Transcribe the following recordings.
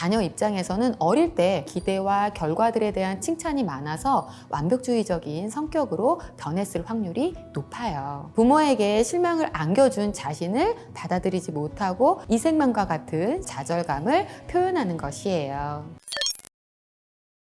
자녀 입장에서는 어릴 때 기대와 결과들에 대한 칭찬이 많아서 완벽주의적인 성격으로 변했을 확률이 높아요. 부모에게 실망을 안겨준 자신을 받아들이지 못하고 이생만과 같은 좌절감을 표현하는 것이에요.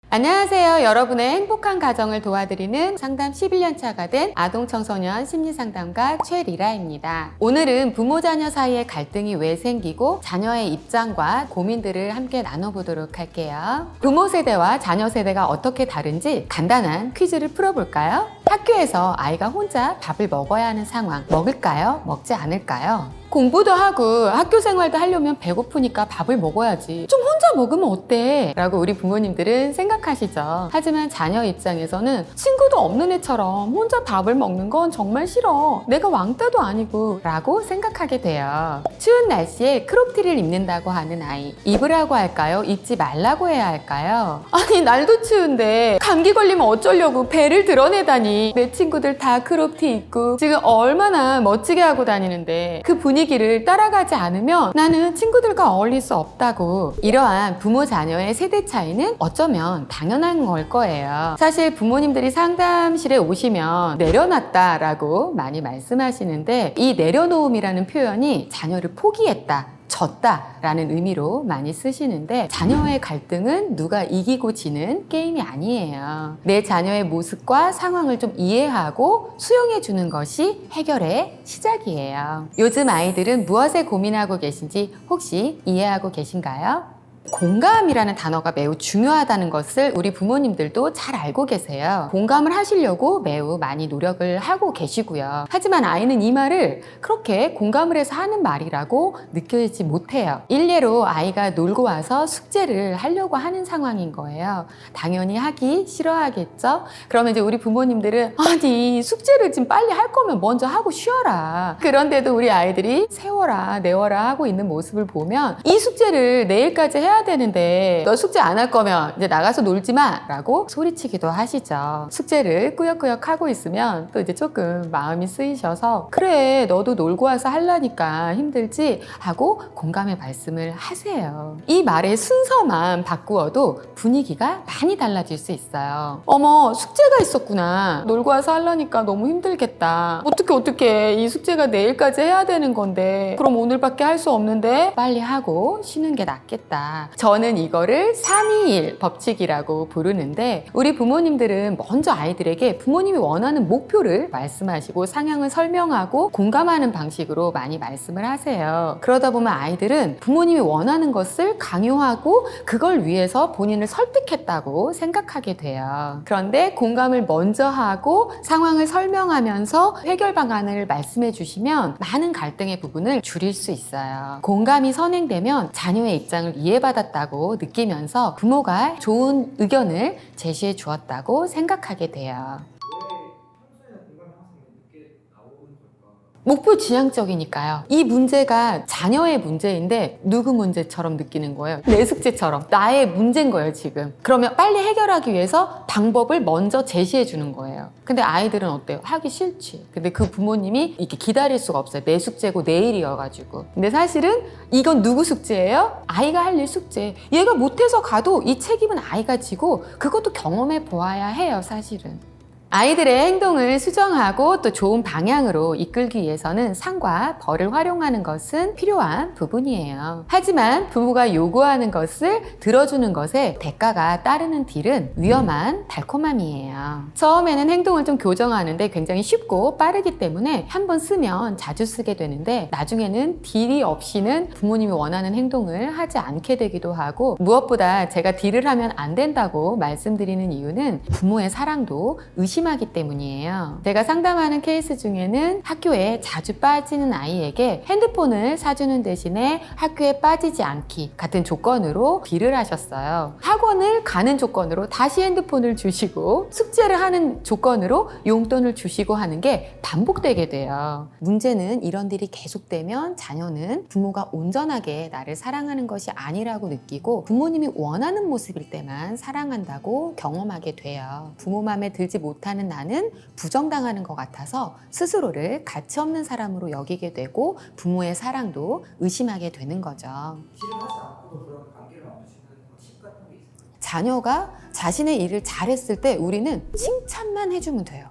안녕하세요. 여러분의 행복한 가정을 도와드리는 상담 11년차가 된 아동청소년 심리상담가 최리라입니다. 오늘은 부모 자녀 사이의 갈등이 왜 생기고 자녀의 입장과 고민들을 함께 나눠보도록 할게요. 부모 세대와 자녀 세대가 어떻게 다른지 간단한 퀴즈를 풀어볼까요? 학교에서 아이가 혼자 밥을 먹어야 하는 상황, 먹을까요? 먹지 않을까요? 공부도 하고 학교 생활도 하려면 배고프니까 밥을 먹어야지. 좀 혼자 먹으면 어때? 라고 우리 부모님들은 생각하시죠. 하지만 자녀 입장에서는 친구도 없는 애처럼 혼자 밥을 먹는 건 정말 싫어. 내가 왕따도 아니고 라고 생각하게 돼요. 추운 날씨에 크롭티를 입는다고 하는 아이. 입으라고 할까요? 입지 말라고 해야 할까요? 아니 날도 추운데 감기 걸리면 어쩌려고 배를 드러내다니. 내 친구들 다 크롭티 입고 지금 얼마나 멋지게 하고 다니는데 그 분위기를 따라가지 않으면 나는 친구들과 어울릴 수 없다고. 이러한 부모 자녀의 세대 차이는 어쩌면 당연한 걸 거예요. 사실 부모님들이 상담실에 오시면 내려놨다라고 많이 말씀하시는데 이 내려놓음이라는 표현이 자녀를 포기했다, 졌다라는 의미로 많이 쓰시는데 자녀의 갈등은 누가 이기고 지는 게임이 아니에요. 내 자녀의 모습과 상황을 좀 이해하고 수용해 주는 것이 해결의 시작이에요. 요즘 아이들은 무엇에 고민하고 계신지 혹시 이해하고 계신가요? 공감이라는 단어가 매우 중요하다는 것을 우리 부모님들도 잘 알고 계세요. 공감을 하시려고 매우 많이 노력을 하고 계시고요. 하지만 아이는 이 말을 그렇게 공감을 해서 하는 말이라고 느끼지 못해요. 일례로 아이가 놀고 와서 숙제를 하려고 하는 상황인 거예요. 당연히 하기 싫어하겠죠? 그러면 이제 우리 부모님들은 아니 숙제를 지금 빨리 할 거면 먼저 하고 쉬어라. 그런데도 우리 아이들이 세워라 내워라 하고 있는 모습을 보면 이 숙제를 내일까지 해야 되는데 너 숙제 안 할 거면 이제 나가서 놀지 마 라고 소리치기도 하시죠. 숙제를 꾸역꾸역 하고 있으면 또 이제 조금 마음이 쓰이셔서 그래 너도 놀고 와서 하려니까 힘들지 하고 공감의 말씀을 하세요. 이 말의 순서만 바꾸어도 분위기가 많이 달라질 수 있어요. 어머 숙제가 있었구나. 놀고 와서 하려니까 너무 힘들겠다. 어떻게 이 숙제가 내일까지 해야 되는 건데 그럼 오늘밖에 할 수 없는데 빨리 하고 쉬는 게 낫겠다. 저는 이거를 321 법칙이라고 부르는데 우리 부모님들은 먼저 아이들에게 부모님이 원하는 목표를 말씀하시고 상황을 설명하고 공감하는 방식으로 많이 말씀을 하세요. 그러다 보면 아이들은 부모님이 원하는 것을 강요하고 그걸 위해서 본인을 설득했다고 생각하게 돼요. 그런데 공감을 먼저 하고 상황을 설명하면서 해결 방안을 말씀해 주시면 많은 갈등의 부분을 줄일 수 있어요. 공감이 선행되면 자녀의 입장을 이해받았다고 느끼면서 부모가 좋은 의견을 제시해 주었다고 생각하게 돼요. 목표 지향적이니까요. 이 문제가 자녀의 문제인데 누구 문제처럼 느끼는 거예요? 내 숙제처럼 나의 문제인 거예요 지금. 그러면 빨리 해결하기 위해서 방법을 먼저 제시해 주는 거예요. 근데 아이들은 어때요? 하기 싫지. 근데 그 부모님이 이렇게 기다릴 수가 없어요. 내 숙제고 내일이어가지고. 근데 사실은 이건 누구 숙제예요? 아이가 할 일 숙제. 얘가 못해서 가도 이 책임은 아이가 지고 그것도 경험해 보아야 해요 사실은. 아이들의 행동을 수정하고 또 좋은 방향으로 이끌기 위해서는 상과 벌을 활용하는 것은 필요한 부분이에요. 하지만 부모가 요구하는 것을 들어주는 것에 대가가 따르는 딜은 위험한 달콤함이에요. 처음에는 행동을 좀 교정하는데 굉장히 쉽고 빠르기 때문에 한번 쓰면 자주 쓰게 되는데 나중에는 딜이 없이는 부모님이 원하는 행동을 하지 않게 되기도 하고 무엇보다 제가 딜을 하면 안 된다고 말씀드리는 이유는 부모의 사랑도 의심하기 때문이에요. 제가 상담하는 케이스 중에는 학교에 자주 빠지는 아이에게 핸드폰을 사주는 대신에 학교에 빠지지 않기 같은 조건으로 딜을 하셨어요. 학원을 가는 조건으로 다시 핸드폰을 주시고 숙제를 하는 조건으로 용돈을 주시고 하는 게 반복되게 돼요. 문제는 이런 일이 계속되면 자녀는 부모가 온전하게 나를 사랑하는 것이 아니라고 느끼고 부모님이 원하는 모습일 때만 사랑한다고 경험하게 돼요. 부모 마음에 들지 못하는 나는 부정당하는 것 같아서 스스로를 가치 없는 사람으로 여기게 되고 부모의 사랑도 의심하게 되는 거죠. 싫어하지 않고도 그런 관계를 만드시는 자녀가 자신의 일을 잘했을 때 우리는 칭찬만 해주면 돼요.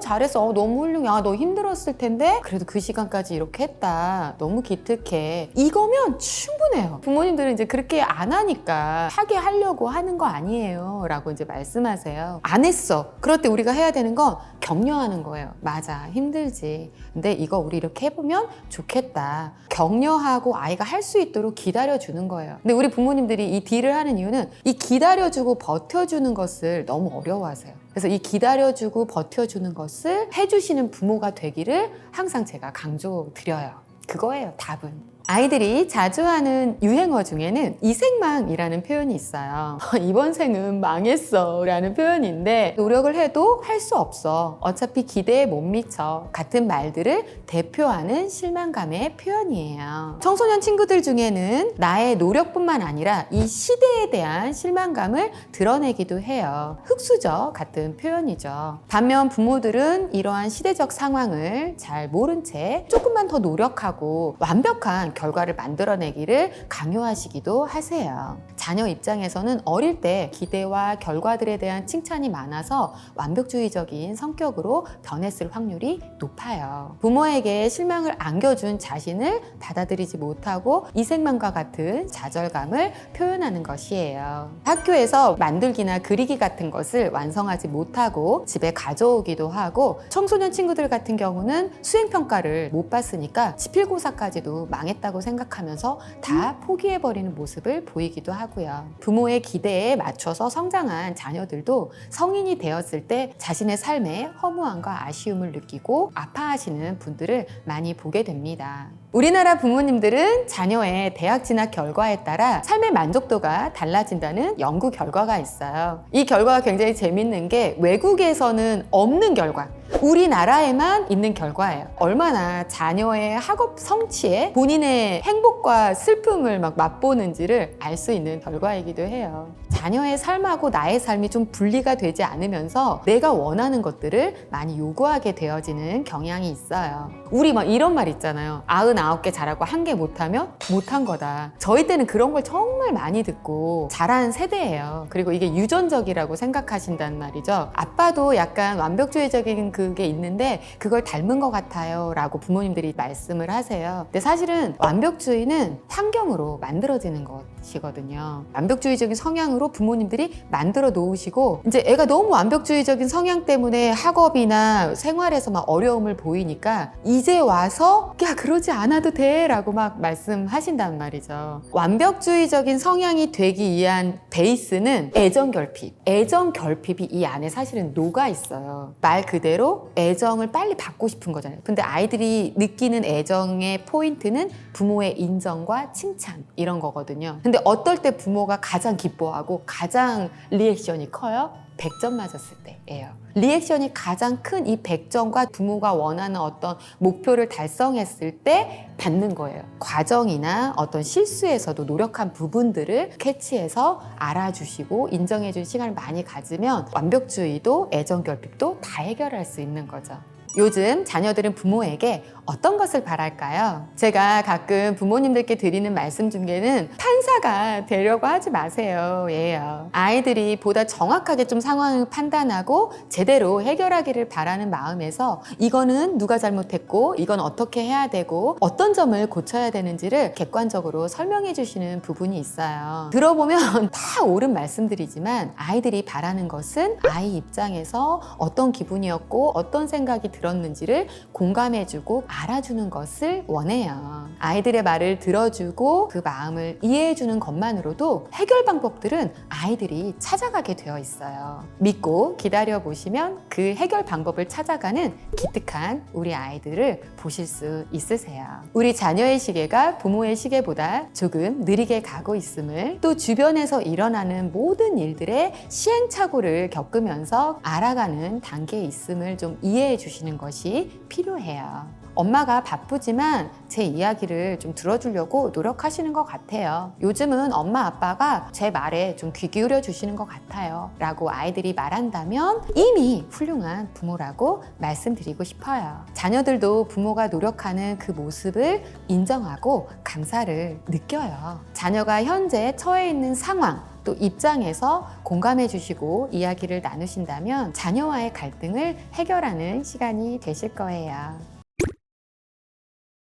잘했어. 너무 훌륭해. 너 힘들었을 텐데 그래도 그 시간까지 이렇게 했다. 너무 기특해. 이거면 충분해요. 부모님들은 이제 그렇게 안 하니까 하게 하려고 하는 거 아니에요 라고 이제 말씀하세요. 안 했어. 그럴 때 우리가 해야 되는 건 격려하는 거예요. 맞아, 힘들지. 근데 이거 우리 이렇게 해보면 좋겠다. 격려하고 아이가 할 수 있도록 기다려주는 거예요. 근데 우리 부모님들이 이 딜을 하는 이유는 이 기다려주고 버텨주는 것을 너무 어려워하세요. 그래서 이 기다려주고 버텨주는 것을 해주시는 부모가 되기를 항상 제가 강조드려요. 그거예요, 답은. 아이들이 자주 하는 유행어 중에는 이생망이라는 표현이 있어요. 이번 생은 망했어 라는 표현인데 노력을 해도 할 수 없어. 어차피 기대에 못 미쳐. 같은 말들을 대표하는 실망감의 표현이에요. 청소년 친구들 중에는 나의 노력뿐만 아니라 이 시대에 대한 실망감을 드러내기도 해요. 흑수저 같은 표현이죠. 반면 부모들은 이러한 시대적 상황을 잘 모른 채 조금만 더 노력하고 완벽한 결과를 만들어내기를 강요하시기도 하세요. 자녀 입장에서는 어릴 때 기대와 결과들에 대한 칭찬이 많아서 완벽주의적인 성격으로 변했을 확률이 높아요. 부모에게 실망을 안겨준 자신을 받아들이지 못하고 이생망과 같은 좌절감을 표현하는 것이에요. 학교에서 만들기나 그리기 같은 것을 완성하지 못하고 집에 가져오기도 하고 청소년 친구들 같은 경우는 수행평가를 못 봤으니까 지필고사까지도 망했다고 생각하면서 다 포기해버리는 모습을 보이기도 하고요. 부모의 기대에 맞춰서 성장한 자녀들도 성인이 되었을 때 자신의 삶에 허무함과 아쉬움을 느끼고 아파하시는 분들을 많이 보게 됩니다. 우리나라 부모님들은 자녀의 대학 진학 결과에 따라 삶의 만족도가 달라진다는 연구 결과가 있어요. 이 결과가 굉장히 재밌는 게 외국에서는 없는 결과, 우리나라에만 있는 결과예요. 얼마나 자녀의 학업 성취에 본인의 행복과 슬픔을 막 맛보는지를 알 수 있는 결과이기도 해요. 자녀의 삶하고 나의 삶이 좀 분리가 되지 않으면서 내가 원하는 것들을 많이 요구하게 되어지는 경향이 있어요. 우리 막 이런 말 있잖아요. 99개 잘하고 1개 못하면 못한 거다. 저희 때는 그런 걸 정말 많이 듣고 자란 세대예요. 그리고 이게 유전적이라고 생각하신단 말이죠. 아빠도 약간 완벽주의적인 그게 있는데 그걸 닮은 것 같아요 라고 부모님들이 말씀을 하세요. 근데 사실은 완벽주의는 환경으로 만들어지는 것이거든요. 완벽주의적인 성향으로 부모님들이 만들어 놓으시고 이제 애가 너무 완벽주의적인 성향 때문에 학업이나 생활에서 막 어려움을 보이니까 이제 와서 야 그러지 않아도 돼 라고 막 말씀하신단 말이죠. 완벽주의적인 성향이 되기 위한 베이스는 애정결핍. 애정결핍이 이 안에 사실은 녹아 있어요. 말 그대로 애정을 빨리 받고 싶은 거잖아요. 근데 아이들이 느끼는 애정의 포인트는 부모의 인정과 칭찬 이런 거거든요. 근데 어떨 때 부모가 가장 기뻐하고 가장 리액션이 커요? 100점 맞았을 때예요. 리액션이 가장 큰 이 100점과 부모가 원하는 어떤 목표를 달성했을 때 받는 거예요. 과정이나 어떤 실수에서도 노력한 부분들을 캐치해서 알아주시고 인정해준 시간을 많이 가지면 완벽주의도 애정결핍도 다 해결할 수 있는 거죠. 요즘 자녀들은 부모에게 어떤 것을 바랄까요? 제가 가끔 부모님들께 드리는 말씀 중에는 판사가 되려고 하지 마세요 예요. 아이들이 보다 정확하게 좀 상황을 판단하고 제대로 해결하기를 바라는 마음에서 이거는 누가 잘못했고 이건 어떻게 해야 되고 어떤 점을 고쳐야 되는지를 객관적으로 설명해 주시는 부분이 있어요. 들어보면 다 옳은 말씀들이지만 아이들이 바라는 것은 아이 입장에서 어떤 기분이었고 어떤 생각이 들었는지를 공감해주고 알아주는 것을 원해요. 아이들의 말을 들어주고 그 마음을 이해해주는 것만으로도 해결 방법들은 아이들이 찾아가게 되어 있어요. 믿고 기다려보시면 그 해결 방법을 찾아가는 기특한 우리 아이들을 보실 수 있으세요. 우리 자녀의 시계가 부모의 시계보다 조금 느리게 가고 있음을, 또 주변에서 일어나는 모든 일들의 시행착오를 겪으면서 알아가는 단계에 있음을 좀 이해해 주시는 것이 필요해요. 엄마가 바쁘지만 제 이야기를 좀 들어주려고 노력하시는 것 같아요. 요즘은 엄마 아빠가 제 말에 좀 귀 기울여 주시는 것 같아요 라고 아이들이 말한다면 이미 훌륭한 부모라고 말씀드리고 싶어요. 자녀들도 부모가 노력하는 그 모습을 인정하고 감사를 느껴요. 자녀가 현재 처해 있는 상황, 또 입장에서 공감해 주시고 이야기를 나누신다면 자녀와의 갈등을 해결하는 시간이 되실 거예요.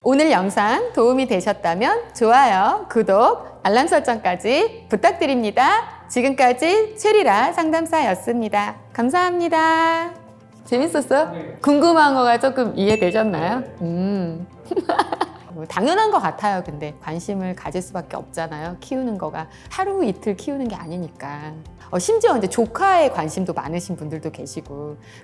오늘 영상 도움이 되셨다면 좋아요, 구독, 알람 설정까지 부탁드립니다. 지금까지 최리라 상담사였습니다. 감사합니다. 재밌었어요? 네. 궁금한 거가 조금 이해되셨나요? 당연한 것 같아요. 근데 관심을 가질 수밖에 없잖아요. 키우는 거가 하루 이틀 키우는 게 아니니까. 심지어 이제 조카에 관심도 많으신 분들도 계시고